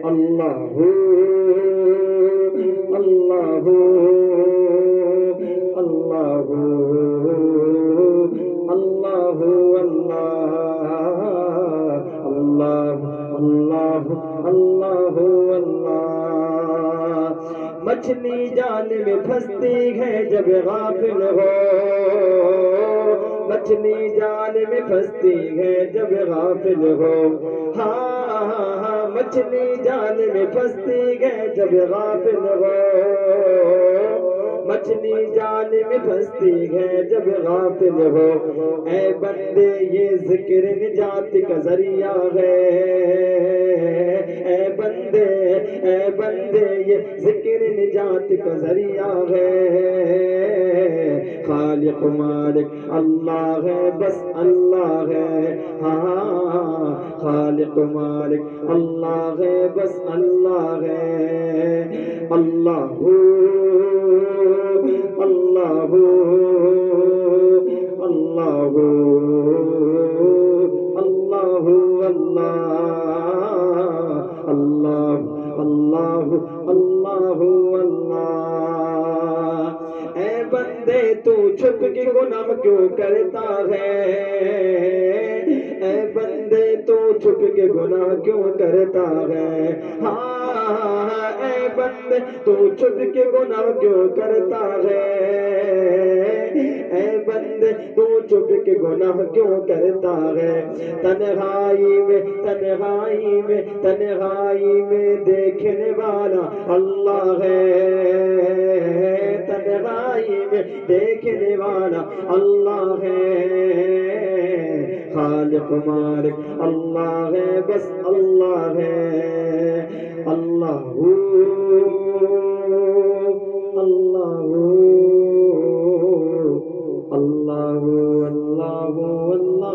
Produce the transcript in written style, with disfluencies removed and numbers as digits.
अल्लाहु अल्लाहु अल्लाहु अल्लाहु अल्लाह अल्लाह अल्लाह अल्लाह। मछली जाल में फंसती है जब गाफिल हो, मछली जाल में फंसती है जब गाफिल हो। हाँ मछली जाल में फंसती है जब गाफिल हो, मछली जाल में फंसती है जब गाफिल हो। ऐ बंदे ये जिक्र निजात का जरिया है, ऐ बंदे ये जिक्र निजात का जरिया है। खालिक मालिक अल्लाह है, बस अल्लाह है। हाँ खालिक मालिक अल्लाह है, बस अल्लाह है। अल्लाहु अल्लाहु अल्लाहु अल्लाहु अल्लाह अल्लाह अल्लाह अल्लाह अल्लाह। ऐ बंदे तू छुप के गुनाह क्यों करता है, ऐ बंदे तू छुप के गुनाह क्यों करता है। हाँ ऐ बंदे तू छुप के गुनाह क्यों करता है, ऐ बंदे तू छुप के गुनाह क्यों करता है। तन्हाई में तन्हाई में तन्हाई में देखने वाला अल्लाह है, तन्हाई में देखने वाला अल्लाह है। खालिक मालिक अल्लाह है, बस अल्लाह है। अल्लाहु अल्लाहु अल्लाहु अल्लाहु अल्लाह